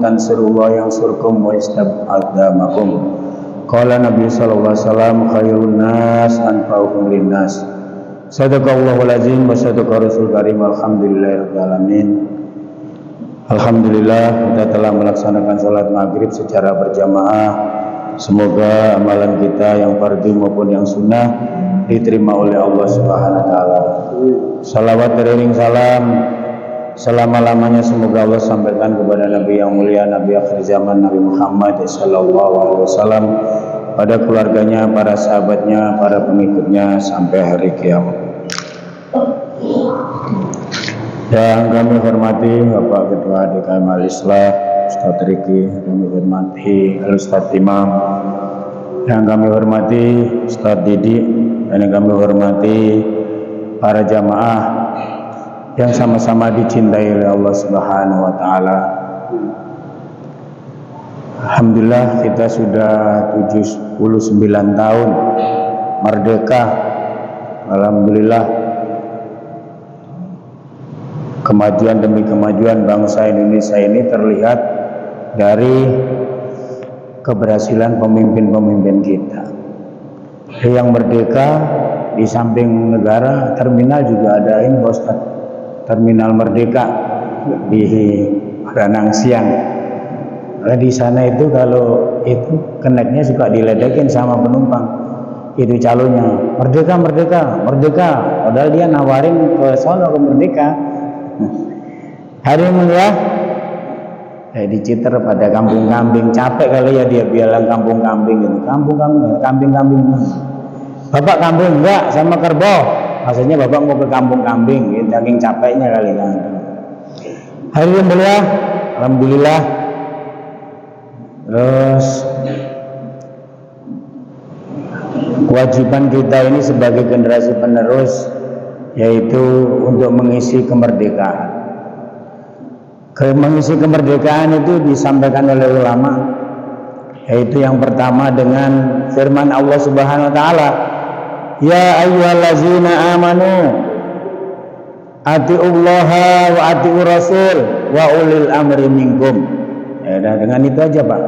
tansurullah yansurkum wa yastab aqdamakum. Qala Nabi sallallahu alaihi wasallam khairun nas anfa'uhum linnas. Sadaqallahul azim wa sadaqa rasul karim. Alhamdulillahirabbil alamin. Alhamdulillah kita telah melaksanakan salat maghrib secara berjamaah. Semoga amalan kita yang fardhu maupun yang sunnah diterima oleh Allah Subhanahu wa taala. Salawat beriring salam selama-lamanya semoga Allah sampaikan kepada Nabi yang mulia, Nabi akhir zaman, Nabi Muhammad sallallahu alaihi wasallam, pada keluarganya, para sahabatnya, para pengikutnya sampai hari kiamat. Yang kami hormati Bapak Ketua DKM Al-Islah Ustaz Riki, kami hormati Al-Ustaz Imam, yang kami hormati Ustaz Didi, dan yang kami hormati para jamaah yang sama-sama dicintai oleh Allah Subhanahu wa taala. Alhamdulillah kita sudah 79 tahun merdeka. Alhamdulillah kemajuan demi kemajuan bangsa Indonesia ini terlihat dari keberhasilan pemimpin-pemimpin kita. Yang merdeka di samping negara, terminal juga ada ini Ustaz, terminal Merdeka di Ranang Siang. Karena di sana itu kalau itu keneknya suka diledekin sama penumpang, itu calonnya merdeka merdeka merdeka, padahal dia nawarin ke sono ke Merdeka. Hari mulia diciter pada kampung kambing, capek kali ya dia bilang kampung kambing gitu, kampung kambing. Bapak kambing enggak sama kerbau, maksudnya bapak mau ke kampung kambing, gitu, saking capeknya kali ya. Hari mulia, alhamdulillah. Terus kewajiban kita ini sebagai generasi penerus yaitu untuk mengisi kemerdekaan. Mengisi kemerdekaan itu disampaikan oleh ulama, yaitu yang pertama dengan firman Allah Subhanahu wa taala, ya ayyuhallazina amanu atiullaha wa atiur rasul wa ulil amri minkum. Ya, dengan itu aja Pak.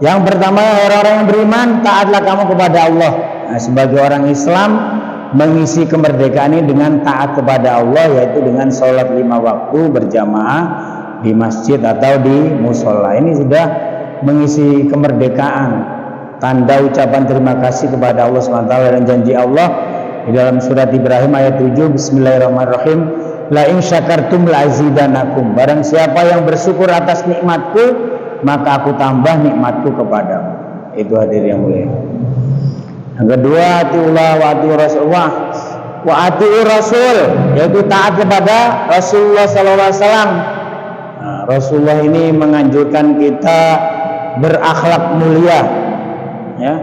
Yang pertama, orang-orang yang beriman, taatlah kamu kepada Allah. Nah, sebagai orang Islam, mengisi kemerdekaan ini dengan taat kepada Allah, yaitu dengan sholat 5 waktu berjamaah di masjid atau di musola. Ini sudah mengisi kemerdekaan, tanda ucapan terima kasih kepada Allah SWT dan janji Allah di dalam surat Ibrahim ayat 7, Bismillahirrahmanirrahim, la in syakartum la azidanakum. Barang siapa yang bersyukur atas nikmatku, maka aku tambah nikmatku kepadamu. Itu hadir yang mulia. Yang kedua, atiullah wa atiur rasulullah wa atiur rasul, yaitu taat kepada Rasulullah sallallahu alaihi wasallam. Nah, Rasulullah ini menganjurkan kita berakhlak mulia, ya,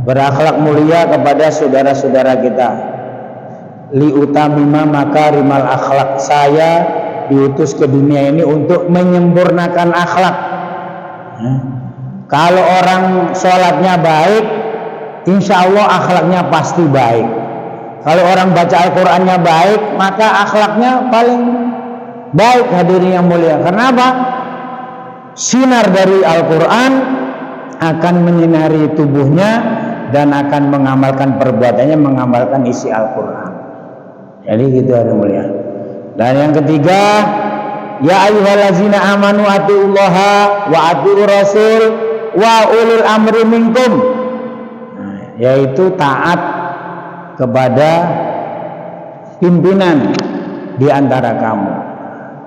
berakhlak mulia kepada saudara-saudara kita. Li utamima makarimal akhlak, saya diutus ke dunia ini untuk menyempurnakan akhlak. Kalau orang sholatnya baik, insya Allah akhlaknya pasti baik. Kalau orang baca Al-Qurannya baik, maka akhlaknya paling baik, hadirin yang mulia. Karena apa? Sinar dari Al-Quran akan menyinari tubuhnya dan akan mengamalkan perbuatannya, mengamalkan isi Al-Quran. Jadi gitu hadirin mulia. Dan yang ketiga, ya ayyuhallazina amanu atiullaha wa atiur rasul wa ulil amri minkum. Yaitu taat kepada pimpinan di antara kamu.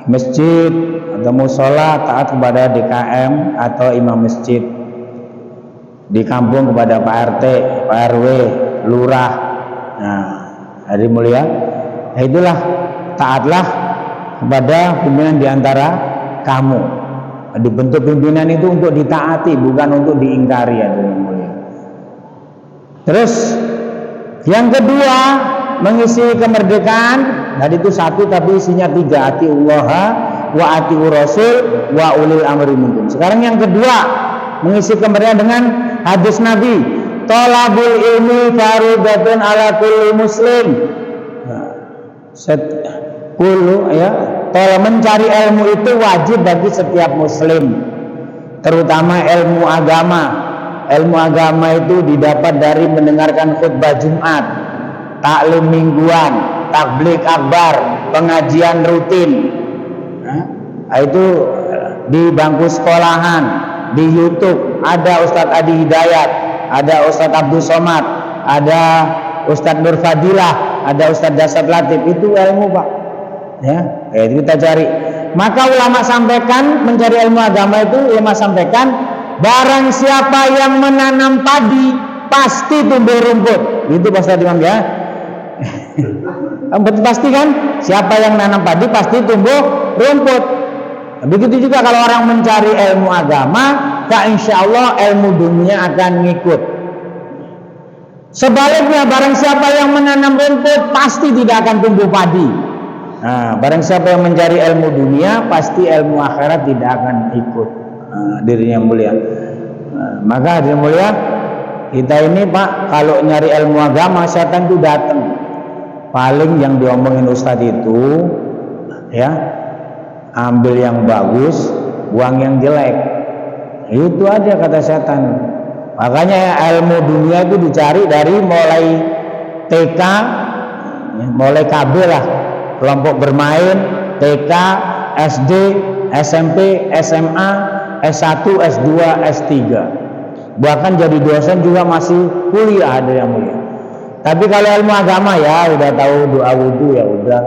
Masjid atau musola taat kepada DKM atau imam masjid. Di kampung kepada Pak RT, Pak RW, lurah. Nah, hadirin mulia, itulah taatlah kepada pimpinan di antara kamu. Dibentuk pimpinan itu untuk ditaati, bukan untuk diingkari, hadirin yang mulia. Terus yang kedua, mengisi kemerdekaan. Tadi itu satu tapi isinya 3, atiullaha wa atiur rasul wa ulil amri minkum. Sekarang yang kedua, mengisi kemerdekaan dengan hadis Nabi, thalabul ilmi fardhatun ala kulli muslim. Mencari ilmu itu wajib bagi setiap muslim. terutama ilmu agama. Ilmu agama itu didapat dari mendengarkan khutbah Jumat, taklim mingguan, tabligh akbar, pengajian rutin. Itu di bangku sekolahan, di YouTube ada Ustadz Adi Hidayat, ada Ustadz Abdul Somad, ada Ustadz Nur Fadilah, ada Ustadz Dasar Latif. Itu ilmu, Pak. Ya, itu kita cari. Maka ulama sampaikan, mencari ilmu agama itu ulama sampaikan, barang siapa yang menanam padi pasti tumbuh rumput. Itu Pak Ustadz Imam ya. Betul pasti kan? Siapa yang nanam padi pasti tumbuh rumput. Begitu juga kalau orang mencari ilmu agama, insya Allah ilmu dunia akan ngikut. Sebaliknya barang siapa yang menanam rumput pasti tidak akan tumbuh padi. Nah, barang siapa yang mencari ilmu dunia pasti ilmu akhirat tidak akan ikut. Dirinya mulia. Maka hadirin mulia, kita ini Pak, kalau nyari ilmu agama setan itu datang. Paling yang diomongin Ustadz itu ya, ambil yang bagus, buang yang jelek. Itu aja kata setan. Makanya ilmu dunia itu dicari dari mulai TK, mulai KB lah, kelompok bermain, TK, SD, SMP, SMA, S1, S2, S3. Bahkan jadi dosen juga masih kuliah ada yang mulia. Tapi kalau ilmu agama ya udah tahu doa wudhu ya udah,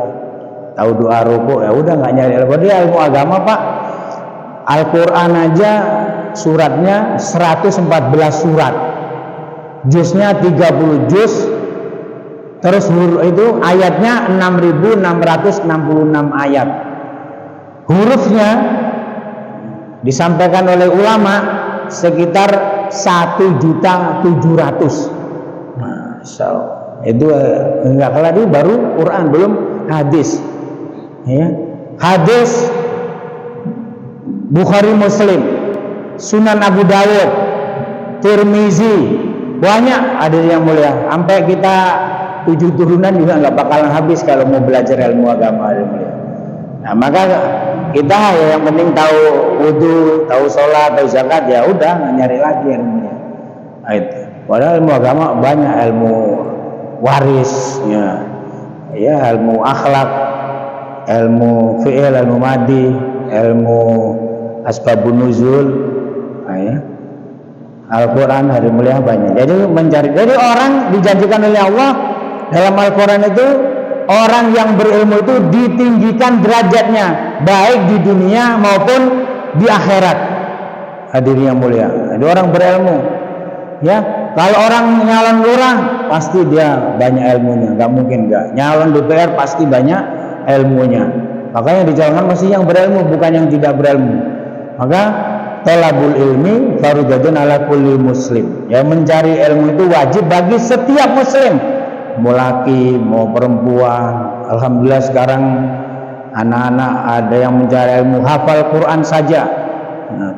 tahu doa rukuk ya udah, nggak nyari ilmu. Dia ilmu agama Pak, Al-Quran aja suratnya 114 surat, juznya 30 juz, terus itu ayatnya 6.666 ayat. Hurufnya disampaikan oleh ulama sekitar 1.700.000. Masya Allah. Itu enggak kalah, itu baru Quran, belum hadis ya. Hadis Bukhari Muslim, Sunan Abu Dawud, Tirmizi, banyak ada yang mulia. Sampai kita 7 turunan juga nggak bakalan habis kalau mau belajar ilmu agama ada yang mulia. Nah, maka kita ya yang penting tahu wudhu, tahu sholat, tahu zakat, ya udah nggak nyari lagi yang mulia. Nah, itu. Padahal ilmu agama banyak, ilmu waris, ya ilmu akhlak, ilmu fi'il, ilmu madi, ilmu asbabun nuzul, ya. Al-Quran hari mulia banyak. Jadi mencari. Jadi orang dijanjikan oleh Allah dalam Al-Quran itu, orang yang berilmu itu ditinggikan derajatnya, baik di dunia maupun di akhirat. Hadirin yang mulia. Jadi orang berilmu, ya. Kalau orang nyalon lurah pasti dia banyak ilmunya, nggak mungkin nggak. Nyalon DPR pasti banyak ilmunya. Makanya dicalonkan masih yang berilmu, bukan yang tidak berilmu. Maka talabul ilmi fardhatun ala kulli muslim. Ya, mencari ilmu itu wajib bagi setiap muslim, mau laki mau perempuan. Alhamdulillah sekarang anak-anak ada yang mencari ilmu hafal Quran saja.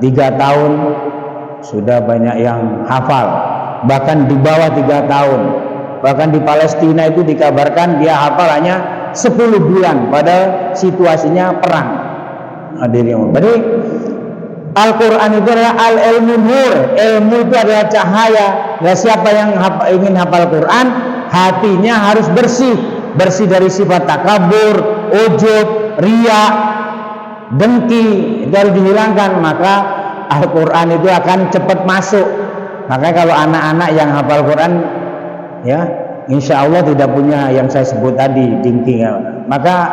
3 tahun sudah banyak yang hafal. Bahkan di bawah 3 tahun, bahkan di Palestina itu dikabarkan dia hafal hanya 10 bulan, padahal situasinya perang. Jadi Al-Quran itu adalah al-ilmu nur, ilmu itu adalah cahaya. Nah, siapa yang ingin hafal Quran, hatinya harus bersih, bersih dari sifat takabur, ujub, riya, dengki, itu harus dihilangkan. Maka Al-Quran itu akan cepat masuk. Makanya kalau anak-anak yang hafal Quran, ya insya Allah tidak punya yang saya sebut tadi, dengki. Maka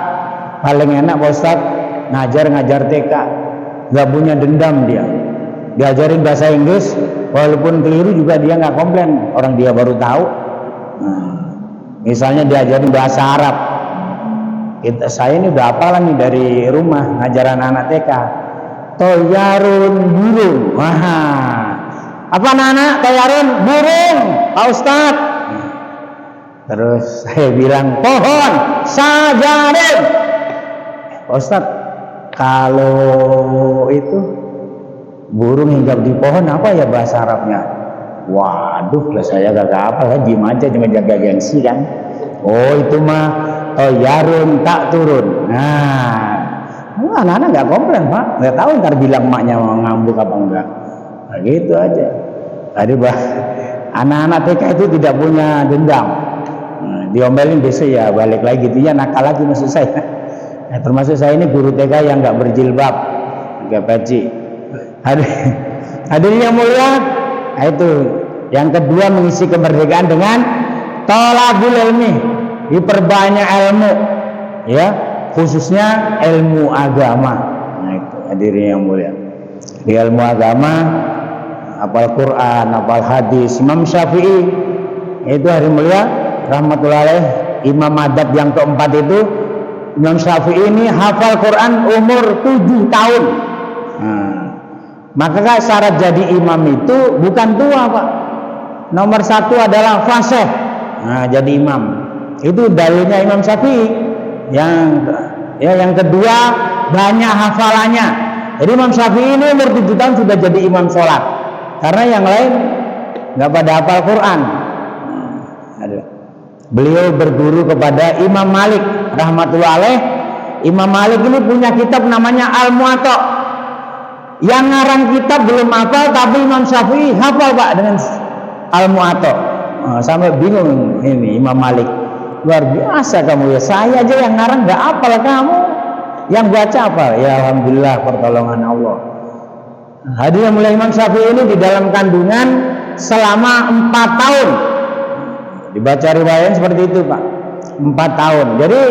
paling enak Pak Ustadz ngajar TK, nggak punya dendam dia. Diajarin bahasa Inggris, walaupun keliru juga dia nggak komplain. Orang dia baru tahu. Misalnya diajarin bahasa Arab, saya ini udah hafalan nih dari rumah ngajar anak-anak TK. Toyarun burung. Wah. Apa anak toyarun burung, Pak Ustadz. Terus saya bilang pohon sajarun. Pak Ustadz, kalau itu burung hinggap di pohon apa ya bahasa Arabnya? Waduh, lah saya gak apa lah, diem aja cuma jaga gengsi kan. Oh itu mah toyarun tak turun. Nah, Anak-anak nggak komplain Pak, nggak tahu ntar bilang emaknya mau ngambuk apa enggak. Nah, gitu aja. Tadi anak-anak TK itu tidak punya dendam. Nah, diomelin besok ya balik lagi, dia nakal lagi maksud saya. Nah, termasuk saya ini guru TK yang nggak berjilbab, nggak peci. Hadirin yang mulia, nah itu yang kedua, mengisi kemerdekaan dengan thalabul ilmi, diperbanyak ilmu, ya, khususnya ilmu agama. Nah itu hadirin yang mulia, di ilmu agama, hafal Quran, hafal hadis. Imam Syafi'i itu hadirin mulia rahmatullahi alaih, imam madzhab yang keempat itu, Imam Syafi'i ini hafal Quran umur 7 tahun. Nah, maka syarat jadi imam itu bukan tua Pak, nomor 1 adalah fasih. Nah, jadi imam itu dalilnya Imam Syafi'i. Yang kedua, banyak hafalannya. Jadi Imam Syafi'i ini umur 7 tahun sudah jadi imam sholat, karena yang lain nggak pada hafal Quran. Beliau berguru kepada Imam Malik rahmatullah alaih. Imam Malik ini punya kitab namanya Al-Muwatta. Yang ngarang kitab belum hafal, tapi Imam Syafi'i hafal Pak dengan Al-Muwatta. Sampai bingung ini Imam Malik, luar biasa kamu ya, saya aja yang ngarang nggak hafal, kamu yang baca hafal. Ya alhamdulillah pertolongan Allah. Hadirin mulai, Imam Syafi'i ini di dalam kandungan selama 4 tahun. Dibaca riwayat seperti itu Pak, 4 tahun. Jadi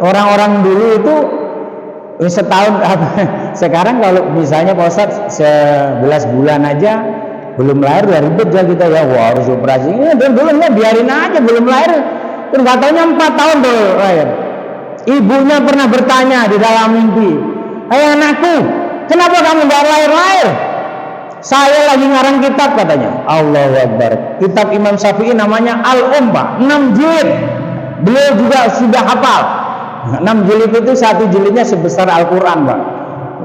orang-orang dulu itu setahun. Sekarang kalau misalnya Pak Ustadz 11 bulan aja belum lahir udah ribet ya kita ya, wah harus operasi. Dulu biarin aja belum lahir, terus nggak taunya 4 tahun baru lahir. Ibunya pernah bertanya di dalam mimpi, "Hai anakku, kenapa kamu nggak lahir-lahir?" "Saya lagi ngarang kitab," katanya. Allahu Akbar. Kitab Imam Syafi'i namanya Al-Umm, 6 jilid. Beliau juga sudah hafal. 6 jilid itu satu jilidnya sebesar Al-Quran Pak.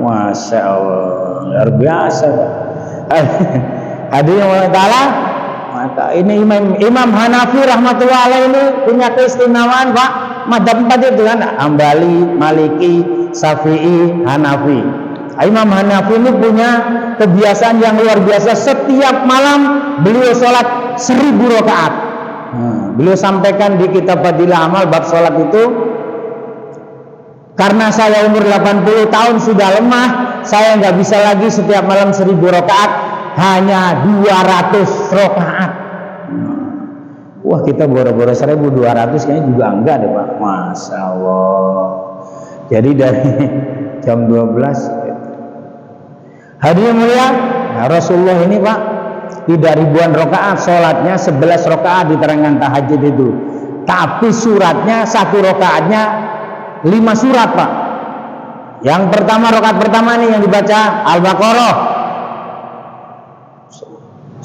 Masya Allah, luar biasa Pak. Hadirin Allah Ta'ala, maka ini Imam Hanafi rahmatullah alaih ini punya keistimewaan Pak. Madzhab 4 itu kan, Hambali, Maliki, Syafi'i, Hanafi. Imam Hanafi ini punya kebiasaan yang luar biasa. Setiap malam beliau sholat 1000 rakaat. Beliau sampaikan di kitab Fadilah Amal bab sholat itu, karena saya umur 80 tahun sudah lemah, saya nggak bisa lagi setiap malam 1000 rakaat, hanya 200 rakaat. Wah, kita boro-boro 1200 kayaknya juga enggak deh Pak. Masya Allah. Jadi dari jam 12. Hadirin mulia, nah Rasulullah ini Pak tidak ribuan rakaat, sholatnya 11 rakaat diterangkan tahajud itu. Tapi suratnya satu rakaatnya 5 surat Pak. Yang pertama, rakaat pertama nih yang dibaca Al-Baqarah.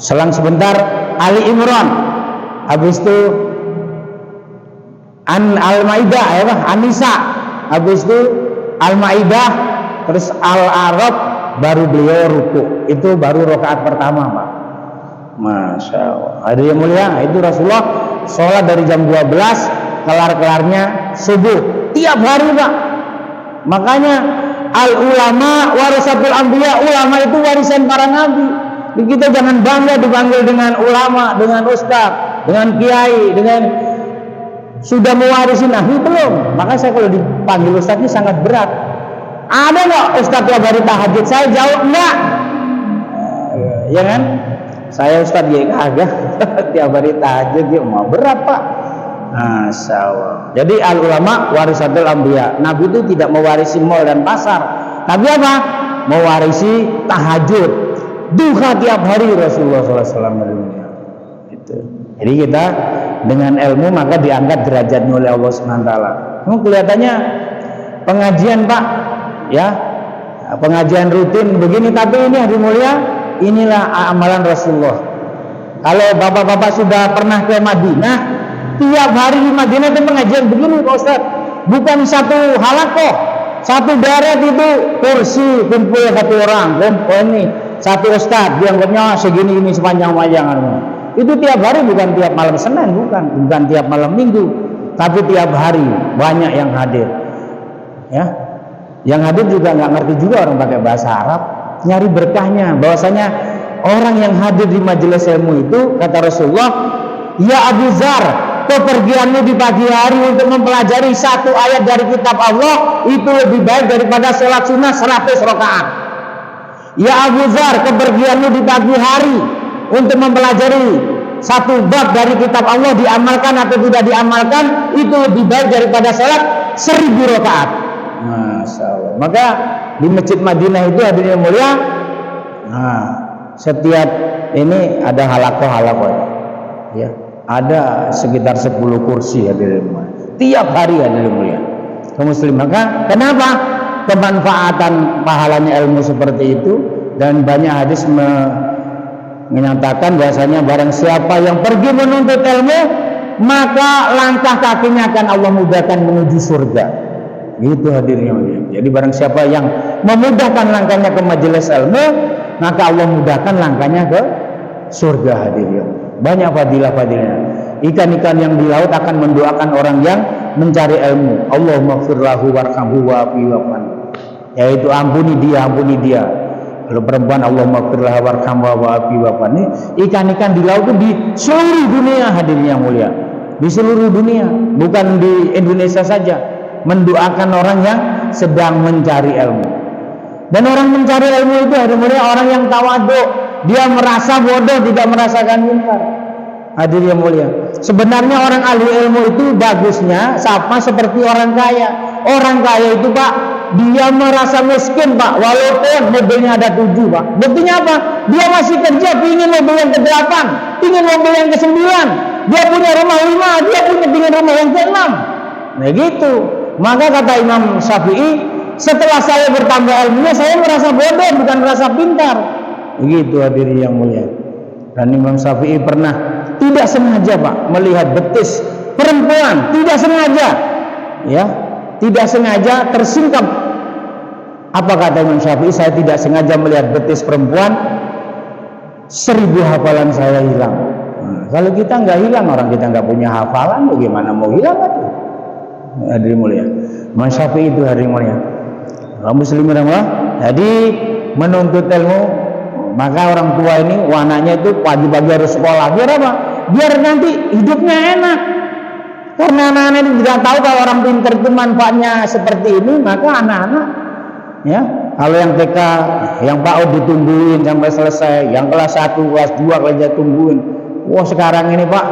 Selang sebentar Ali Imran. Habis itu Al-Maidah ya Pak, An-Nisa. Habis itu Al-Maidah, terus Al-A'raf, baru beliau ruku. Itu baru rakaat pertama Pak. Masya Allah. Ada yang mulia, itu Rasulullah sholat dari jam 12 kelar-kelarnya subuh tiap hari Pak. Makanya al-ulama warasatul anbiya, ulama itu warisan para nabi. Kita jangan bangga dipanggil dengan ulama, dengan ustaz, dengan kiai, dengan sudah mewarisi nabi belum. Maka saya kalau dipanggil ustaz ini sangat berat. Ada nggak ustaz tiap hari tahajud? Saya jawab enggak. Ya kan? Saya ustaz ya kagak. Tiap hari tahajud ya mau berat Pak. Masya Allah. Jadi al ulama warisatul anbiya. Nabi itu tidak mewarisi mal dan pasar, tapi apa? Mewarisi tahajud, duha tiap hari Rasulullah SAW. Itu. Jadi kita dengan ilmu maka diangkat derajatnya oleh Allah SWT. Kelihatannya pengajian Pak, ya pengajian rutin begini, tapi ini hari mulia, inilah amalan Rasulullah. Kalau bapak-bapak sudah pernah ke Madinah, tiap hari di Madinah itu pengajian begini Pak Ustaz. Bukan satu halakoh, satu darat itu kursi kumpul satu orang, kumpul ini satu ustaz, dianggapnya segini ini sepanjang-panjangan. Itu tiap hari, bukan tiap malam Senin, bukan tiap malam Minggu, tapi tiap hari banyak yang hadir. Ya, Yang hadir juga nggak ngerti juga orang pakai bahasa Arab, nyari berkahnya. Bahwasanya orang yang hadir di majelis ilmu itu, kata Rasulullah, ya Abu Dzar, kepergianmu di pagi hari untuk mempelajari satu ayat dari kitab Allah itu lebih baik daripada sholat sunnah 100 rakaat. Ya Abu Dzar, kepergianmu di pagi hari untuk mempelajari satu bab dari kitab Allah, diamalkan atau tidak diamalkan, itu lebih baik daripada sholat 1000 rakaat. Masya Allah. Maka di Masjid Madinah itu hadirin mulia, setiap ini ada halakoh ya, ada sekitar 10 kursi hadirin mulia, tiap hari hadirin mulia kaum muslim. Maka kenapa kemanfaatan pahalanya ilmu seperti itu, dan banyak hadis menyatakan bahasanya barang siapa yang pergi menuntut ilmu, maka langkah kakinya akan Allah mudahkan menuju surga. Itu hadirnya. Jadi barang siapa yang memudahkan langkahnya ke majelis ilmu, maka Allah mudahkan langkahnya ke surga hadirnya. Banyak fadilah-fadilnya. Ikan-ikan yang di laut akan mendoakan orang yang mencari ilmu. Allahumma ighfir lahu warhamhu wa'afi wa'fan. Yaitu ampuni dia. Kalau perempuan Allahumma ighfir lahu warhamhu wa'afi wa'fan. Ikan-ikan di laut itu di seluruh dunia hadirnya mulia. Di seluruh dunia, bukan di Indonesia saja. Mendoakan orang yang sedang mencari ilmu. Dan orang mencari ilmu itu hadirnya orang yang tawadhu. Dia merasa bodoh, tidak merasakan pintar. Hadir yang mulia. Sebenarnya orang ahli ilmu itu bagusnya sama seperti orang kaya. Orang kaya itu Pak, dia merasa miskin Pak, walaupun mobilnya ada 7 Pak. Buktinya apa? Dia masih kerja, ingin mobil yang ke-8, ingin mobil yang ke-9. Dia punya rumah 5, dia punya rumah yang ke-6. Nah gitu. Maka kata Imam Syafi'i, setelah saya bertambah ilmunya, saya merasa bodoh, bukan merasa pintar. Begitu hadirin yang mulia. Dan Imam Syafi'i pernah tidak sengaja Pak melihat betis perempuan, tidak sengaja, ya, tidak sengaja tersingkap. Apa kata Imam Syafi'i? Saya tidak sengaja melihat betis perempuan, 1000 hafalan saya hilang. Nah, kalau kita nggak hilang, orang kita nggak punya hafalan, bagaimana mau hilang itu? Hadirin mulia. Imam Syafi'i itu hadirin mulia. Kaum muslimin Allah. Jadi menuntut ilmu, maka orang tua ini anaknya itu pagi-pagi harus sekolah. Biar apa? Biar nanti hidupnya enak. Karena anak-anak itu tidak tahu kalau orang pintar itu manfaatnya seperti ini, maka anak-anak, ya, kalau yang TK, yang PAUD ditungguin sampai selesai, yang kelas 1, kelas 2 kelas tungguin. Wah sekarang ini Pak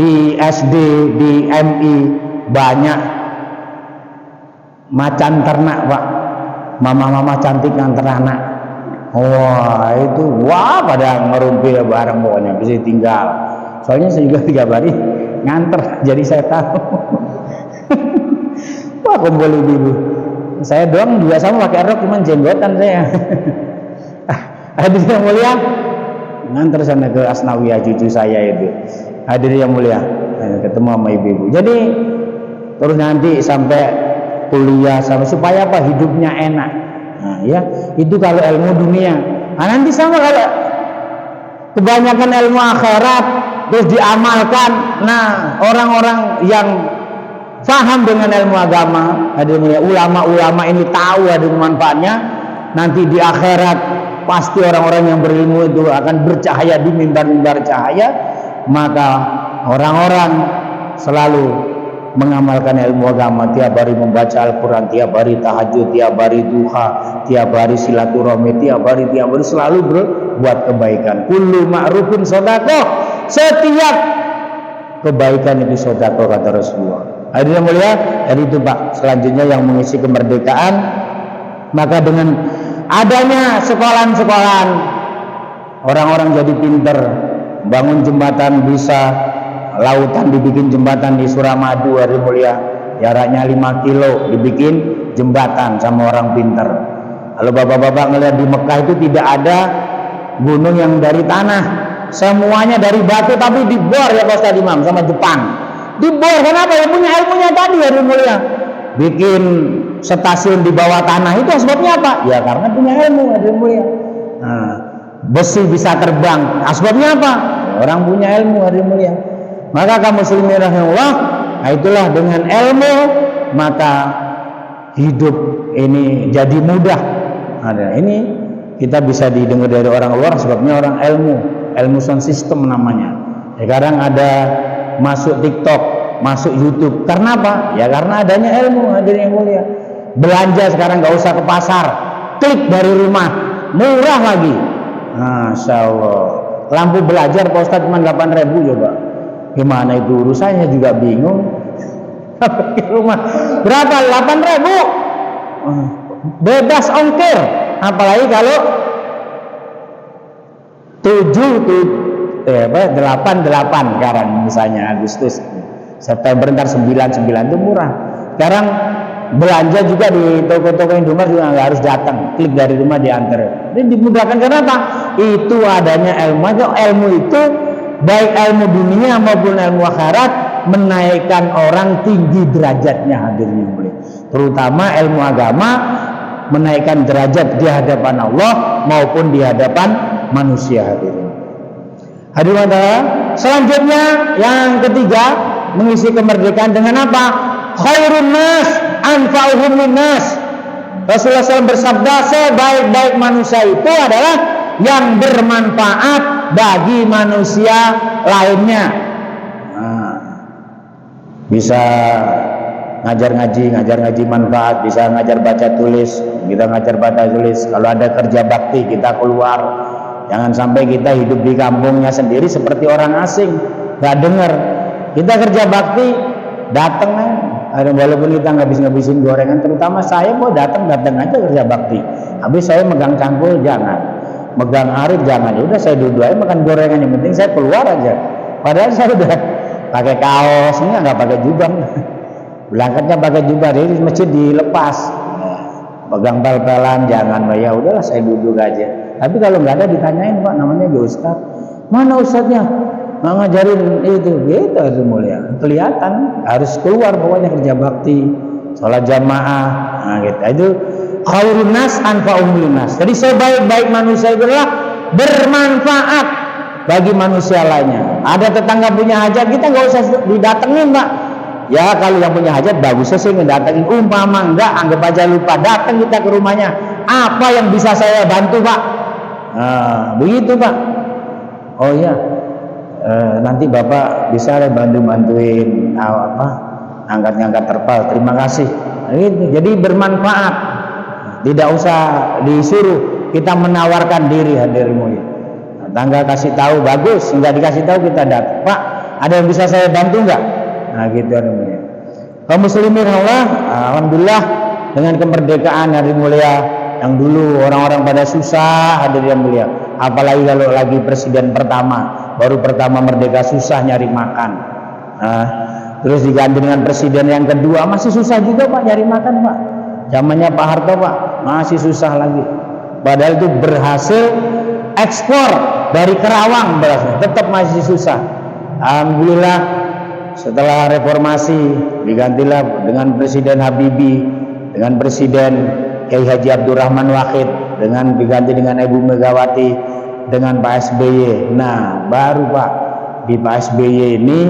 di SD, di MI banyak macan ternak Pak, mama-mama cantik nganter anak. Wah itu pada ngerumpi bareng pokoknya bisa tinggal. Soalnya saya juga 3 hari nganter, jadi saya tahu. Wah kumpul ibu. Saya doang juga sama pakai rok, cuman jenggotan saya. Hadirin yang mulia, nganter sana ke Asnawiyah cucu saya itu. Hadirin yang mulia, ketemu sama ibu-ibu. Jadi terus nanti sampai kuliah sampai supaya apa? Hidupnya enak. Nah, ya, itu kalau ilmu dunia. Nah, nanti sama kalau kebanyakan ilmu akhirat terus diamalkan. Nah, orang-orang yang paham dengan ilmu agama, ulama-ulama ini tahu ada manfaatnya. Nanti di akhirat pasti orang-orang yang berilmu itu akan bercahaya di mimbar-mimbar cahaya. Maka orang-orang selalu mengamalkan ilmu agama, tiap hari membaca Al-Quran, tiap hari tahajud, tiap hari duha, tiap hari silaturahmi, tiap hari selalu berbuat kebaikan. Kullu ma'rufin sedekah, setiap kebaikan itu sedekah kata Rasulullah. Hadirin mulia, dari itu Pak, selanjutnya yang mengisi kemerdekaan, maka dengan adanya sekolahan-sekolahan, orang-orang jadi pinter, bangun jembatan bisa. Lautan dibikin jembatan di Suramadu hari mulia, jaraknya 5 kilo dibikin jembatan sama orang pinter. Kalau bapak-bapak ngelihat di Mekah itu tidak ada gunung yang dari tanah, semuanya dari batu, tapi dibor ya Pak Ustaz Imam sama Jepang. Dibor kenapa? Ya punya ilmunya tadi hari mulia. Bikin stasiun di bawah tanah itu sebabnya apa? Ya karena punya ilmu hari mulia. Nah, besi bisa terbang, sebabnya apa? Ya, orang punya ilmu hari mulia. Maka kaum muslimin rahimahullah, itulah dengan ilmu maka hidup ini jadi mudah. Ada ini kita bisa didengar dari orang luar, sebabnya orang ilmu sound system namanya. Sekarang ada masuk TikTok, masuk YouTube. Karena apa? Ya karena adanya ilmu, hadirin yang mulia. Belanja sekarang nggak usah ke pasar, klik dari rumah, murah lagi. Masya Allah. Lampu belajar Pak Ustadz cuma 8.000 coba. Gimana itu urusannya juga bingung. Ke rumah berapa? 8.000 bebas ongkir, apalagi kalau 8 sekarang misalnya Agustus, September ntar 9 itu murah. Sekarang belanja juga di toko-toko Indomaret juga nggak harus datang, klik dari rumah diantar. Ini dimudahkan karena apa? Itu adanya ilmu. Ilmu itu baik ilmu dunia maupun ilmu akhirat menaikkan orang tinggi derajatnya, hadirin yang mulia. Terutama ilmu agama menaikkan derajat di hadapan Allah maupun di hadapan manusia, hadirin. Hadirin selanjutnya yang ketiga, mengisi kemerdekaan dengan apa? Khairun nas anfa'uhum linnas. Rasulullah SAW bersabda, sebaik-baik manusia itu adalah yang bermanfaat bagi manusia lainnya. Bisa ngajar ngaji manfaat, bisa ngajar baca tulis, kita ngajar baca tulis. Kalau ada kerja bakti kita keluar, jangan sampai kita hidup di kampungnya sendiri seperti orang asing, nggak dengar. Kita kerja bakti, datang ada, walaupun kita ngabisin gorengan, terutama saya mau datang aja kerja bakti. Habis saya megang cangkul jangan, megang arit jangan, ya udah saya duduk aja makan gorengan, yang penting saya keluar aja. Padahal saya udah pakai kaos, ini nggak pakai jubah. Berangkatnya pakai jubah, jadi masjid dilepas. Pegang pel-pelan jangan, ya udahlah saya duduk aja. Tapi kalau nggak ada ditanyain, Pak namanya juga Ustaz. Mana Ustaznya? Nggak ngajarin itu, gitu itu mulia. Kelihatan harus keluar pokoknya kerja bakti, sholat jamaah, nah gitu. Itu khairun nas anfa'uhum linnas. Jadi sebaik-baik manusia itu adalah bermanfaat bagi manusia lainnya. Ada tetangga punya hajat, kita nggak usah didatengin, Pak. Ya kalau yang punya hajat bagusnya sih ngedatengin. Umpama enggak, anggap aja lupa, datang kita ke rumahnya. Apa yang bisa saya bantu, Pak? Nah, begitu, Pak. Oh iya, nanti Bapak bisa bantuin angkat-angkat terpal. Terima kasih. Jadi bermanfaat. Tidak usah disuruh, kita menawarkan diri, hadirin mulia. Tangga kasih tahu bagus, enggak dikasih tahu kita datang. Pak, ada yang bisa saya bantu enggak? Nah gitu namanya. Kaum muslimin Allah, alhamdulillah dengan kemerdekaan hari mulia, yang dulu orang-orang pada susah, hadirin yang mulia. Apalagi kalau lagi presiden pertama, baru pertama merdeka susah nyari makan. Nah, terus diganti dengan presiden yang kedua masih susah juga Pak nyari makan, Pak. Zamannya Pak Harto, Pak, masih susah lagi. Padahal itu berhasil ekspor dari Kerawang berasnya, tetap masih susah. Alhamdulillah setelah reformasi digantilah dengan Presiden Habibie, dengan Presiden Kiai Haji Abdurrahman Wahid, dengan diganti dengan Ibu Megawati, dengan Pak SBY. Nah baru Pak di Pak SBY ini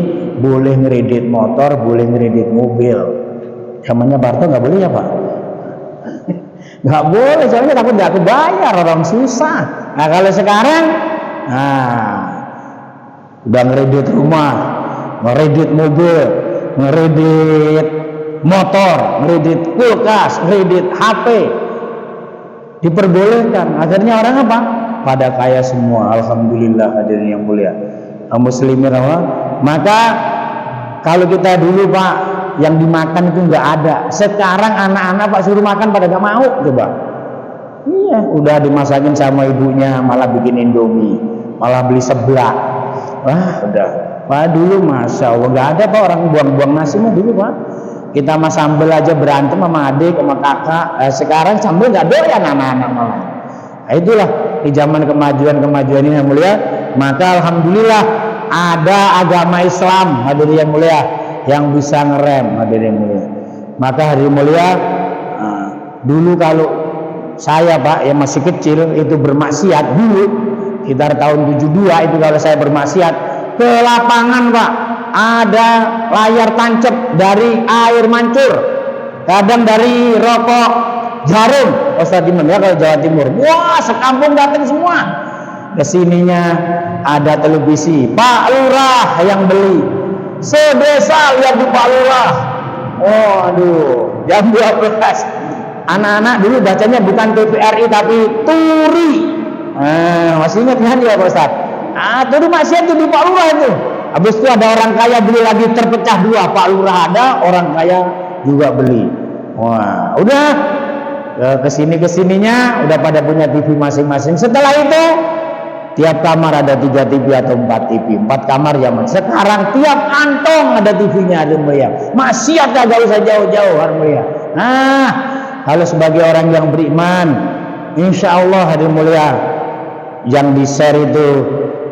boleh ngeredit motor, boleh ngeredit mobil. Zamannya Pak Harto nggak boleh ya Pak? Nggak boleh, soalnya takut nggak kebayar, orang susah. Nah kalau sekarang, udah ngeredit rumah, ngeredit mobil, ngeredit motor, ngeredit kulkas, ngeredit HP, diperbolehkan. Akhirnya orang apa? Pada kaya semua. Alhamdulillah, hadirin yang mulia, kaum muslimin Allah. Maka kalau kita dulu Pak yang dimakan itu nggak ada, sekarang anak-anak Pak suruh makan pada nggak mau, coba. Iya, udah dimasakin sama ibunya, malah bikin indomie, malah beli seblak. Wah udah. Pak dulu masya Allah nggak ada Pak orang buang-buang nasi mah dulu Pak. Kita mah sambel aja berantem sama adik sama kakak. Sekarang sambel nggak doyan anak-anak malah. Nah, itulah di zaman kemajuan ini yang mulia. Maka alhamdulillah ada agama Islam, hadirin yang mulia, yang bisa ngerem, hadirin yang mulia. Maka hadirin mulia, dulu kalau saya Pak yang masih kecil itu bermaksiat dulu sekitar tahun 72 itu kalau saya bermaksiat ke lapangan Pak ada layar tancap dari air mancur, kadang dari rokok Jarum, Ustadz Iman ya kalau Jawa Timur. Wah, sekampung datang semua. Kesininya ada televisi, Pak Lurah yang beli. Sedesa lihat di Pak Lurah. Oh, aduh, jam 12. Anak-anak dulu bacanya bukan TVRI tapi Turi. Masih ingat kan ya Pak Ustadz? Turi maksiat tuh di Pak Lurah itu. Habis itu ada orang kaya beli lagi, terpecah dua. Pak Lurah ada, orang kaya juga beli. Wah, udah kesininya udah pada punya TV masing-masing. Setelah itu tiap kamar ada 3 TV atau 4 TV, 4 kamar zaman. Sekarang tiap kantong ada TV-nya, ada mulia. Maksiat gak usah jauh-jauh, har mulia. Nah, kalau sebagai orang yang beriman, insya Allah hadir mulia, yang di share itu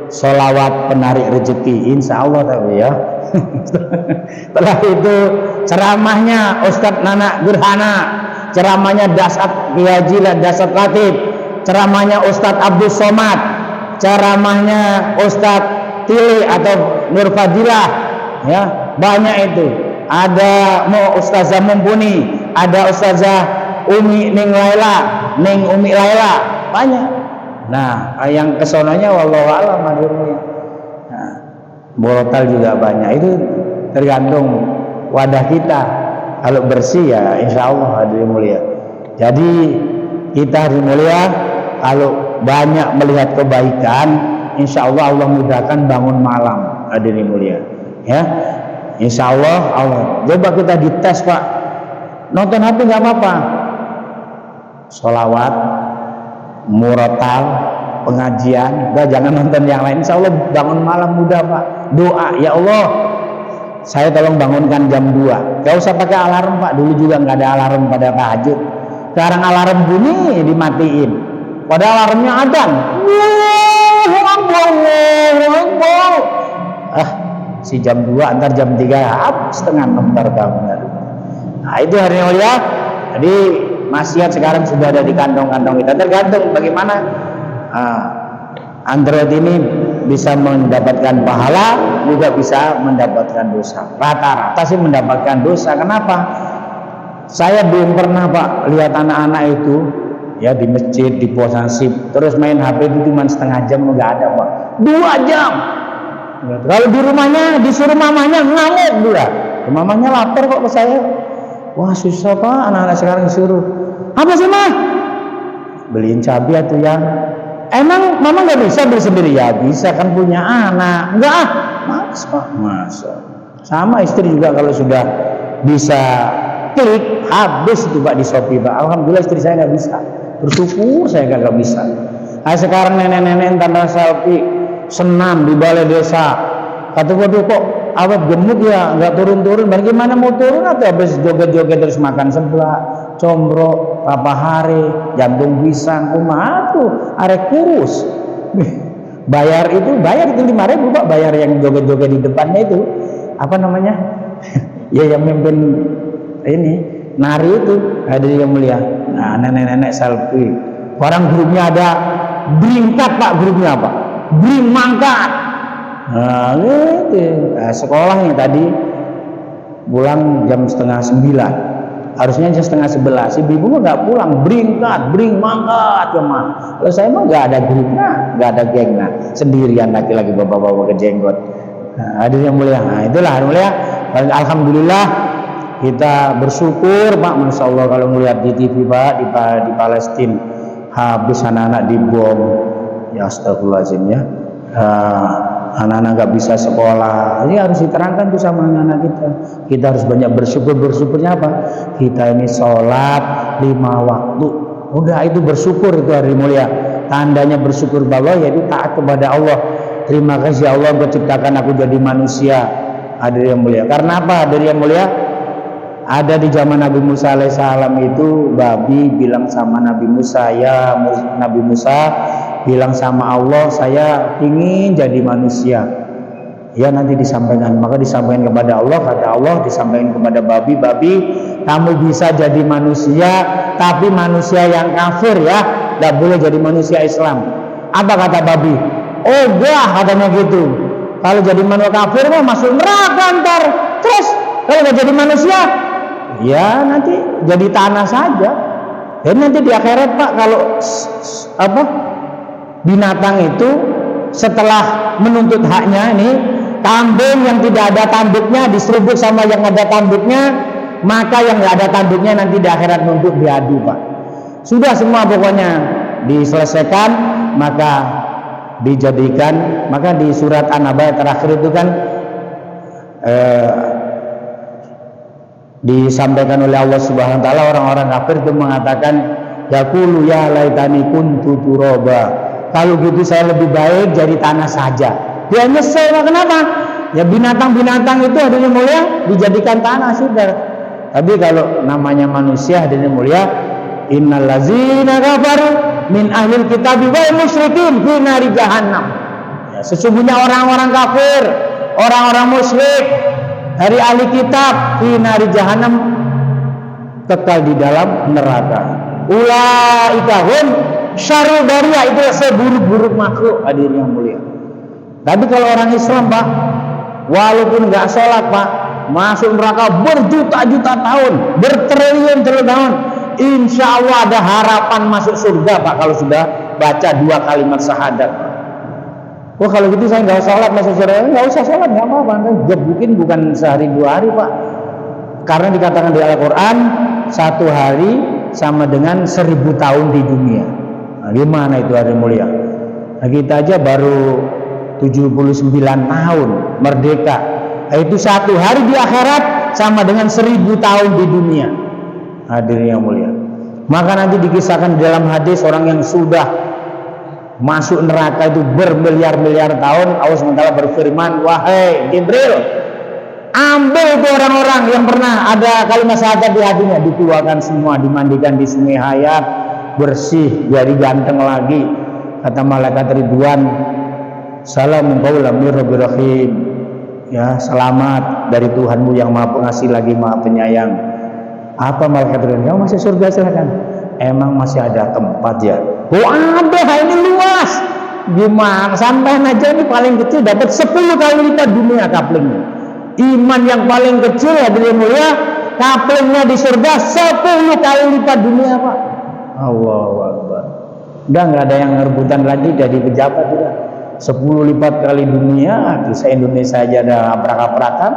sholawat penarik rezeki, insya Allah tahu ya. Setelah itu ceramahnya Ustadz Nana Gerhana, ceramahnya Dasat Kiyajilah Dasat Latif, ceramahnya Ustadz Abdul Somad, ceramahnya Ustadz Tili atau Nur Fadilah, ya banyak itu. Ada Ustazah Mumpuni, ada Ustazah Umi Ning Laila, Ning Umi Laila, banyak. Nah, yang kesononya wallahu a'lam hadirnya. Nah, borotal juga banyak. Itu tergantung wadah kita. Kalau bersih ya insya Allah hadirin mulia. Jadi kita hadirin mulia, kalau banyak melihat kebaikan, insya Allah Allah mudahkan bangun malam hadirin mulia. Ya, insya Allah Allah. Coba kita dites Pak. Nonton HP nggak apa-apa. Sholawat, murotal, pengajian, udah jangan nonton yang lain. Insya Allah bangun malam mudah Pak. Doa, ya Allah, saya tolong bangunkan jam 2. Gak usah pakai alarm Pak. Dulu juga nggak ada alarm pada tahajud. Sekarang alarm bunyi dimatiin. Padahal alarmnya adzan. Si jam 2 antar jam 3 setengah 6 bangun. Nah itu hari mulia. Jadi maksiat sekarang sudah ada di kantong-kantong kita. Tergantung bagaimana Android ini bisa mendapatkan pahala, juga bisa mendapatkan dosa. Rata-rata sih mendapatkan dosa. Kenapa? Saya belum pernah Pak lihat anak-anak itu ya di masjid, di posasif, terus main HP itu cuma setengah jam, nggak ada Pak. 2 jam. Kalau di rumahnya disuruh mamanya ngamuk dia. Mamanya lapar kok ke saya. Wah susah Pak, anak-anak sekarang disuruh. Apa sih mah? Beliin cabai atau yang. Emang mama nggak bisa beli sendiri? Ya bisa kan punya anak. Enggak mas Pak, masa. Sama istri juga kalau sudah bisa klik habis itu Pak di Shopee Pak. Alhamdulillah istri saya nggak bisa. Bersyukur saya nggak bisa. Nah, sekarang nenek-nenek tanda selfie senam di balai desa. Kata waduh kok awet gemuk ya nggak turun-turun. Bagaimana mau turun atau habis joget-joget terus makan seblak, combro, papa hari, jantung pisang, kumaha tuh, arek kurus. Bayar itu 5.000 Pak, bayar yang joget-joget di depannya itu. Apa namanya? Ya yang mimpin ini, nari itu, ada yang mulia. Nah, nenek-nenek selfie. Orang grupnya ada beringkat Pak, grupnya Pak. Bring mangkat. Nah, gitu. Nah, sekolah nih tadi pulang jam 8:30. Harusnya jam 10:30. Si ibu mah nggak pulang, bring mangkat cuma. Kalau saya mah nggak ada grupnya, nggak ada gengnya, sendirian laki-laki bapak-bapak kejenggot. Nah, hadir yang mulia. Nah, itulah mulia. Alhamdulillah kita bersyukur Pak, masya Allah kalau melihat di TV Pak di Palestina habis anak-anak dibom. Ya astagfirullahaladzim ya. Anak-anak nggak bisa sekolah. Ini harus diterangkan tuh sama anak-anak kita. Kita harus banyak bersyukur. Bersyukurnya apa? Kita ini sholat 5 waktu. Udah itu bersyukur, itu hari mulia. Tandanya bersyukur bahwa yaitu taat kepada Allah. Terima kasih Allah menciptakan aku jadi manusia. Hadir yang mulia. Karena apa? Hadir yang mulia. Ada di zaman Nabi Musa alaihissalam itu babi bilang sama Nabi Musa, ya Nabi Musa bilang sama Allah, saya ingin jadi manusia. Ya nanti disampaikan. Maka disampaikan kepada Allah, kata Allah disampaikan kepada babi, kamu bisa jadi manusia, tapi manusia yang kafir ya, tidak boleh jadi manusia Islam. Apa kata babi? Oh enggak, katanya gitu. Kalau jadi manusia kafir mah masuk neraka ntar. Terus kalau nggak jadi manusia, ya nanti jadi tanah saja. Dan nanti di akhirat Pak, kalau binatang itu setelah menuntut haknya, ini kambing yang tidak ada tanduknya diserubut sama yang ada tanduknya, maka yang nggak ada tanduknya nanti di akhirat nuntut diadu Pak. Sudah semua pokoknya diselesaikan, maka dijadikan, maka di surat An-Naba terakhir itu kan disampaikan oleh Allah Subhanahu wa taala, orang-orang kafir itu mengatakan, yaqulu ya laitani kuntu turaba, kalau gitu saya lebih baik jadi tanah saja. Dia nyesel. Kenapa? Ya binatang-binatang itu hadirin mulia dijadikan tanah sudah. Tapi kalau namanya manusia hadirin mulia, innal ladzina kafaru min ahlil kitabi wal musyrikin fi nari jahannam. Ya, sesungguhnya orang-orang kafir, orang-orang musyrik dari ahli kitab fi nari jahannam, kekal di dalam neraka. Ulaika hum syarrul bariyah, itu seburuk-buruk makhluk hadirin yang mulia. Tapi kalau orang Islam Pak, walaupun nggak sholat Pak, masuk neraka berjuta-juta tahun, bertriliun-triliun tahun, insya Allah ada harapan masuk surga Pak kalau sudah baca 2 kalimat syahadat. Oh kalau gitu saya nggak sholat masuk surga, nggak usah sholat, nggak apa-apa, mungkin bukan sehari 2 hari Pak, karena dikatakan di Al-Quran 1 hari sama dengan 1000 tahun di dunia. Nah, gimana itu hari mulia? Nah, kita aja baru 79 tahun merdeka. Nah, itu 1 hari di akhirat sama dengan 1000 tahun di dunia. Hadirin yang mulia. Maka nanti dikisahkan dalam hadis orang yang sudah masuk neraka itu bermiliar-miliar tahun, Allah SWT berfirman, wahai Jibril, ambil itu orang-orang yang pernah ada kalimat syahadat di hatinya, dikeluarkan semua, dimandikan di sungai hayat, bersih, jadi ganteng lagi. Kata malaikat Ridwan, salamun qaulan mir rabbir rahim, ya selamat dari Tuhanmu yang maha pengasih lagi maha penyayang. Apa malaikat Ridwan? Kamu masih surga silakan. Emang masih ada tempat ya? Oh ada, ini luas. Gimana? Sampai aja ini paling kecil dapat 10 kali lipat dunia kaplingnya. Iman yang paling kecil hadirin mulia, kaplingnya di surga 10 kali lipat dunia Pak. Allahu Akbar. Udah nggak ada yang rebutan lagi jadi pejabat juga. 10 lipat kali dunia, di se-Indonesia aja ada aprak-aprakan.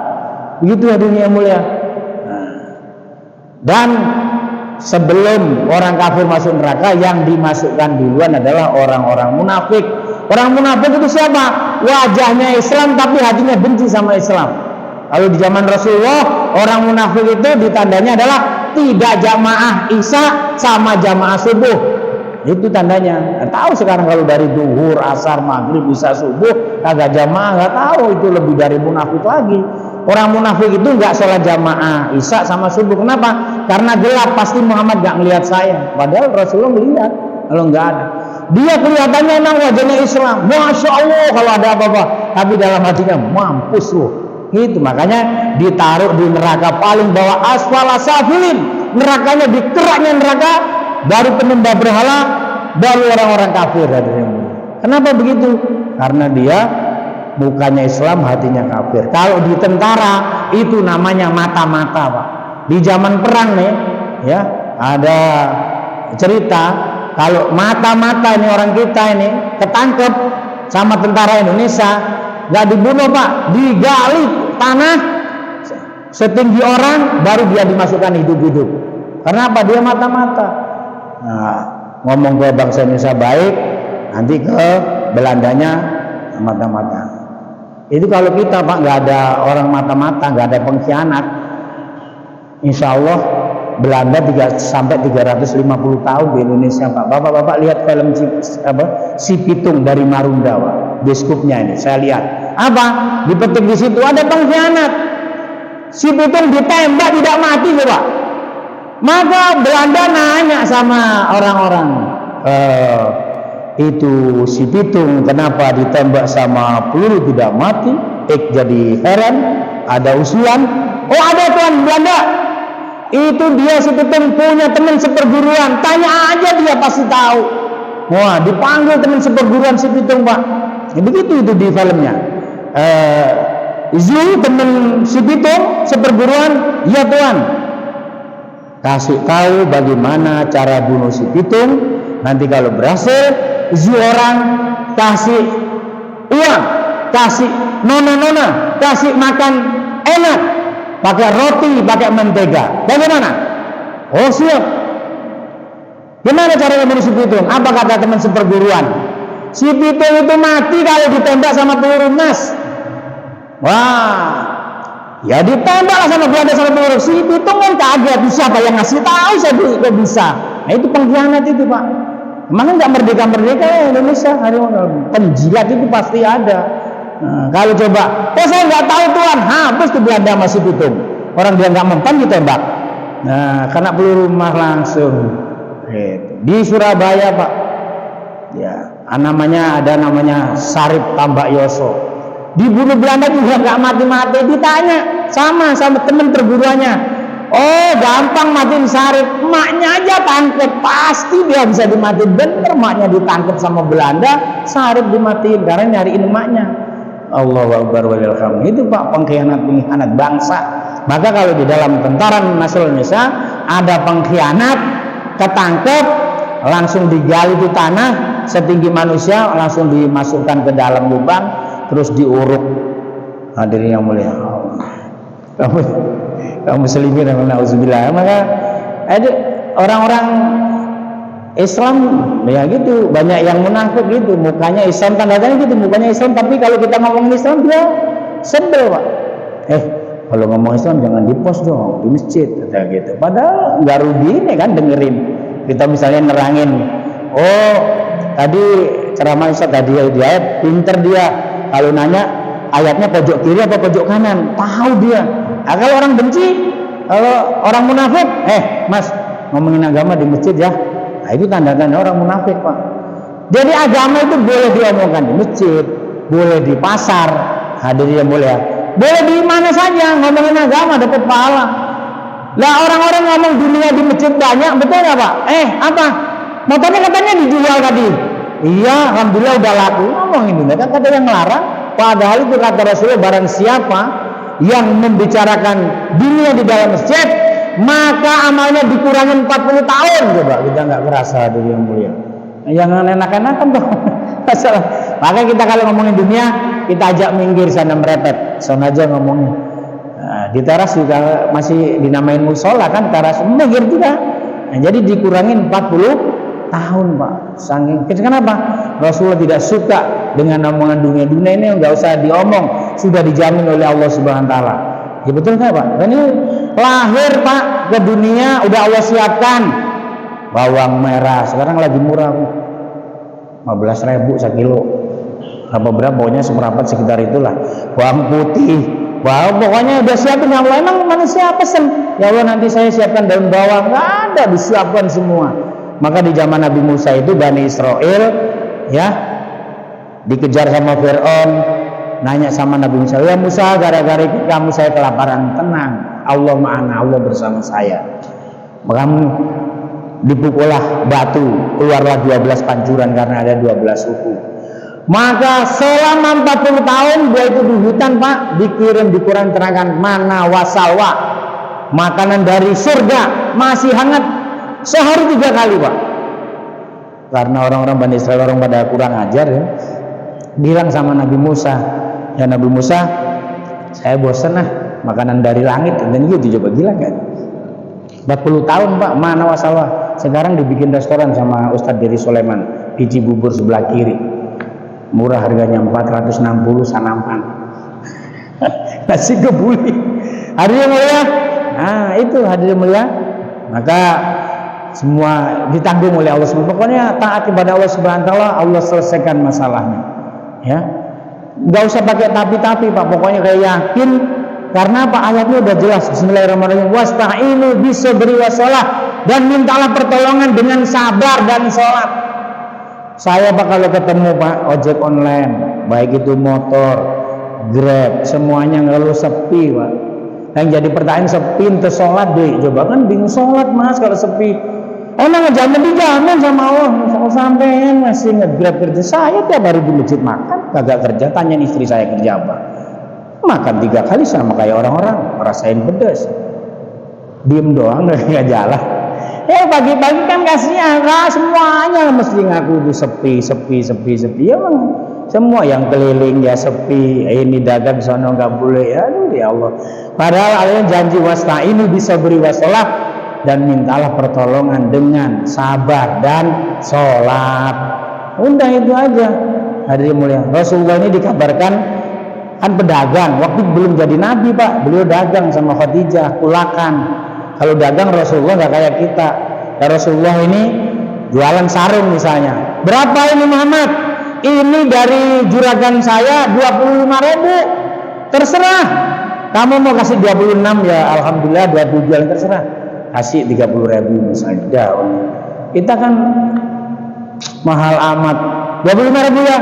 Begitu hadirin yang mulia. Nah, dan sebelum orang kafir masuk neraka, yang dimasukkan duluan adalah orang-orang munafik. Orang munafik itu siapa? Wajahnya Islam tapi hatinya benci sama Islam. Kalau di zaman Rasulullah, orang munafik itu ditandanya adalah tidak jamaah Isya sama jamaah subuh. Itu tandanya. Nggak tahu sekarang kalau dari duhur, asar, maghrib, isya, subuh kagak jamaah, nggak tahu, itu lebih dari munafik lagi. Orang munafik itu nggak sholat jamaah Isya sama subuh. Kenapa? Karena gelap, pasti Muhammad nggak melihat saya. Padahal Rasulullah melihat. Kalau nggak ada, dia kelihatannya emang wajahnya Islam, masya Allah kalau ada apa-apa, tapi dalam hatinya mampus loh. Itu makanya ditaruh di neraka paling bawah, asfala safilin, nerakanya di keraknya neraka, baru penyembah berhala, baru orang-orang kafir. Kenapa begitu? Karena dia mukanya Islam, hatinya kafir. Kalau di tentara itu namanya mata-mata Pak. Di zaman perang nih ya, ada cerita kalau mata-mata ini orang kita ini ketangkep sama tentara Indonesia, nggak dibunuh Pak, digali tanah setinggi orang, baru dia dimasukkan hidup-hidup. Kenapa? Dia mata-mata. Nah, ngomong ke bangsa Indonesia baik, nanti ke Belandanya mata-mata. Itu kalau kita Pak nggak ada orang mata-mata, nggak ada pengkhianat, insya Allah Belanda 350 tahun di Indonesia Pak. Bapak-bapak lihat film Si Pitung dari Marunda Pak, biskupnya ini saya lihat. Apa? Dipetik di situ ada pengkhianat. Si Pitung ditembak tidak mati Pak. Maka Belanda nanya sama orang-orang, itu Si Pitung kenapa ditembak sama peluru tidak mati? Jadi heran, ada usulan. Oh ada tuan Belanda, itu dia Si Pitung punya teman seperguruan, tanya aja dia pasti tahu. Wah, dipanggil teman seperguruan Si Pitung Pak. Ya, begitu itu di filmnya. Zul teman Si Pitung seperguruan, ya tuan. kasih tahu bagaimana cara bunuh si pitung. Nanti kalau berhasil, orang kasih uang, kasih nona, kasih makan enak, pakai roti, pakai mentega. Bagaimana? Oh siap. Gimana cara bunuh si pitung? Apa kata teman seperguruan? Si pitung itu mati kalau ditembak sama peluru emas. Wah, ya ditembaklah sama Belanda sama peluru. Si pitung kan kaget, siapa yang ngasih tahu saya kok bisa? Nah itu pengkhianat itu Pak. Emang nggak merdeka ya Indonesia? Penjilat itu pasti ada. Nah, kalau coba, saya nggak tahu Tuhan, habis tuh Belanda masih pitung. Orang dia nggak mempan ditembak. Nah, kena peluru emas langsung. Di Surabaya Pak, ya, ada namanya Sarip Tambak Yoso. Dibunuh Belanda juga nggak mati-mati. Ditanya sama temen perguruannya. Oh gampang matiin Sarip, emaknya aja tangkep, pasti dia bisa dimatiin. Bener, emaknya ditangkep sama Belanda, Sarip dimatiin karena nyariin emaknya. Allahu Akbar walillahil hamd. Itu Pak pengkhianat bangsa. Maka kalau di dalam Tentara Nasional Indonesia ada pengkhianat, ketangkep, langsung digali di tanah setinggi manusia, langsung dimasukkan ke dalam lubang, terus diuruk. Hadirin yang mulia, kaum muslimin yang nauzubillah. Maka ada orang-orang Islam ya gitu, banyak yang munafik gitu, mukanya Islam, tanda-tanda gitu, mukanya Islam, tapi kalau kita ngomongin Islam dia sebel Pak. Kalau ngomong Islam jangan di pos dong, di masjid kata gitu. Padahal nggak rugi nih kan dengerin. Kita misalnya nerangin, oh tadi ceramah Ustaz tadi dia pinter dia, kalau nanya ayatnya pojok kiri apa pojok kanan, tahu dia. Nah, kalau orang benci, kalau orang munafik, mas ngomongin agama di masjid ya, nah itu tanda-tanda orang munafik Pak. Jadi agama itu boleh diomongkan di masjid, boleh di pasar, hadirin yang mulia, boleh di mana saja ngomongin agama dapat pahala. Lah orang-orang ngomong dunia di masjid banyak, betul nggak Pak? Apa? Motornya katanya dijual tadi. Iya, alhamdulillah udah laku. Ngomongin dunia kan kata yang ngelarang. Padahal itu kata Rasulullah, barang siapa yang membicarakan dunia di dalam masjid, maka amalnya dikurangin 40 tahun. Coba kita nggak kerasa dulu yang mulia. Jangan enak-enakan dong. Maka kita kalau ngomongin dunia, kita ajak minggir sana merepet, sana aja ngomongnya. Nah, di teras juga masih dinamain musola kan, teras minggir juga. Nah, jadi dikurangin 40 tahun Pak. Saking kenapa? Rasulullah tidak suka dengan omongan dunia ini, nggak usah diomong, sudah dijamin oleh Allah Subhanahu Wa Taala. Ya betul nggak Pak? Dan ini lahir Pak ke dunia udah Allah siapkan. Bawang merah sekarang lagi murah 15.000 sekilo. Berapa pokoknya seperempat sekitar itulah. Bawang putih, pokoknya udah siapin Allah. Emang manusia pesen? Ya Allah nanti saya siapkan daun bawang, nggak ada, disiapkan semua. Maka di zaman Nabi Musa itu Bani Israel ya dikejar sama Fir'aun, nanya sama Nabi Musa, ya Musa gara-gara kamu saya kelaparan. Tenang, Allah ma'ana, Allah bersama saya. Maka dipukullah batu, keluarlah 12 pancuran karena ada 12 suku. Maka selama 40 tahun dia itu di hutan Pak, dikirim di Quran terangkan mana wasalwa, makanan dari surga masih hangat sehari 3 kali Pak. Karena orang-orang Bani Israel orang pada kurang ajar ya, bilang sama Nabi Musa, ya Nabi Musa saya bosan makanan dari langit. Dan gitu coba, gila kan? 40 tahun Pak mana wasalwa. Sekarang dibikin restoran sama Ustadz Diri Soleman, biji bubur sebelah kiri, murah harganya 460 Sanampan. Nasi kebuli. Hadirin mulia, nah itu hadirin mulia. Maka semua ditanggung oleh Allah Subhanahu. Pokoknya taat kepada Allah Subhanahu wa taala, Allah selesaikan masalahnya. Ya. Enggak usah pakai tapi-tapi Pak, pokoknya kayak yakin. Karena apa? Ayatnya udah jelas. Bismillahirrahmanirrahim. Wasta'inu bisabri wassalah, dan mintalah pertolongan dengan sabar dan sholat. Saya Pak kalau ketemu Pak ojek online, baik itu motor, Grab, semuanya ngeluh sepi Pak. Yang jadi pertanyaan, sepi ente sholat deh. Coba kan bingung sholat Mas kalau sepi. Emang dijamin sama Allah. Kalau sampean masih nge-Grab kerja, saya tiap hari di masjid makan, kagak kerja. Tanyain istri saya kerja apa. Makan 3 kali sama kayak orang-orang, ngerasain pedas. diem doang nggak jalan. Pagi-pagi kan kasihan lah, semuanya mesti ngaku itu sepi. Ya bang, semua yang keliling ya sepi. Ini dagang sono nggak boleh. Aduh ya Allah. Padahal Allah janji wasta'inu bisabri wassalah, dan mintalah pertolongan dengan sabar dan sholat. Udah itu aja. Hadirin mulia, Rasulullah ini dikabarkan kan pedagang. Waktu belum jadi nabi pak, beliau dagang sama Khadijah, kulakan. Kalau dagang Rasulullah nggak kayak kita. Ya Rasulullah ini jualan sarung misalnya. Berapa ini Muhammad? Ini dari juragan saya 25.000. Terserah. Kamu mau kasih 26 ya Alhamdulillah, 27 terserah. Kasih 30.000 misalnya. Daun. Kita kan mahal amat. 25.000 ya.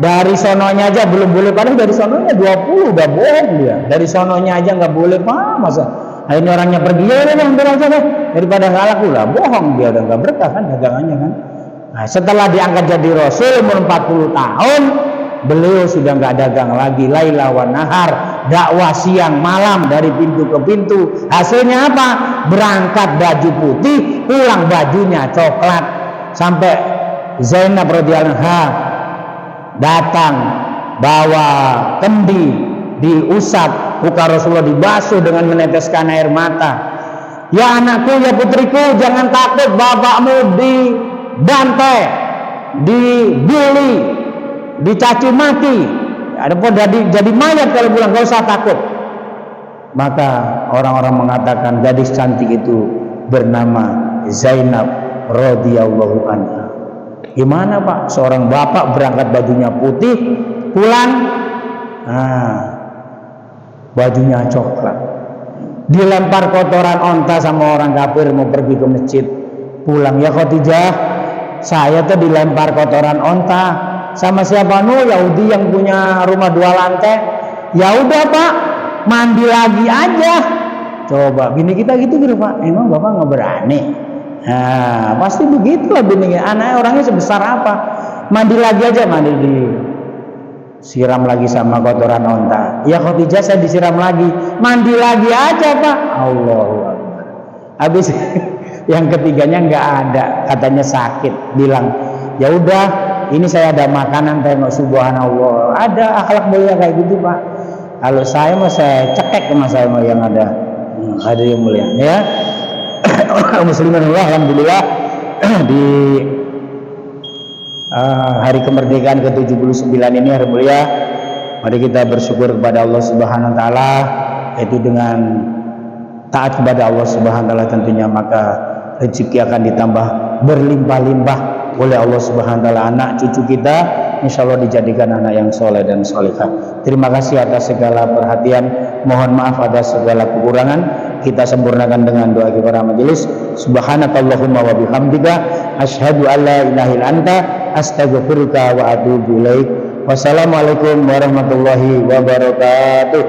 Dari sononya aja belum boleh, padahal dari sononya 20 udah bohong dia. Dari sononya aja nggak boleh, pak masa. Nah, ini orangnya pergi ya udah ambil aja deh, daripada salah pula bohong, dia udah nggak berkah kan dagangannya kan. Nah, setelah diangkat jadi Rasul umur 40 tahun, beliau sudah nggak dagang lagi, laila wa nahar, dakwah siang malam dari pintu ke pintu. Hasilnya apa? Berangkat baju putih, pulang bajunya coklat. Sampai Zainab radhiyallahu anha datang bawa kendi, diusap, muka Rasulullah dibasuh dengan meneteskan air mata. Ya anakku, ya putriku, jangan takut bapakmu dibantai, dibully, dicaci maki, adapun jadi mayat kalau pulang, gak usah takut. Maka orang-orang mengatakan gadis cantik itu bernama Zainab radhiyallahu anha. Gimana pak? Seorang bapak berangkat bajunya putih, pulang bajunya coklat. Dilempar kotoran onta sama orang kafir mau pergi ke masjid. Pulang, ya Khadijah, saya tuh dilempar kotoran onta sama siapa? Yahudi yang punya rumah 2 lantai. Ya udah pak, mandi lagi aja. Coba bini kita gitu pak, emang bapak nggak berani? Nah, pasti begitulah bininya. Anaknya orangnya sebesar apa? Mandi lagi aja, mandi siram lagi sama kotoran onta. Ya Khadijah, saya disiram lagi, mandi lagi aja pak. Allahu Akbar. Habis yang ketiganya nggak ada, katanya sakit. Bilang, ya udah, ini saya ada makanan, tengok subhanallah. Ada akhlak mulia kayak gitu pak. Kalau saya mau saya cekek sama saya mau yang ada. Ada yang mulia ya. Muslimin alhamdulillah di hari kemerdekaan ke-79 ini hari mulia, mari kita bersyukur kepada Allah Subhanahu wa taala, yaitu dengan taat kepada Allah Subhanahu wa taala tentunya, maka rezeki akan ditambah berlimpah-limpah oleh Allah Subhanahu wa taala. Anak cucu kita insyaallah dijadikan anak yang soleh dan solehah. Terima kasih atas segala perhatian, mohon maaf atas segala kekurangan. Kita sempurnakan dengan doa kepada majelis. Subhanakallahumma wa bihamdika asyhadu an la ilaha illa anta astaghfiruka wa atubu ilaik. Wassalamualaikum warahmatullahi wabarakatuh.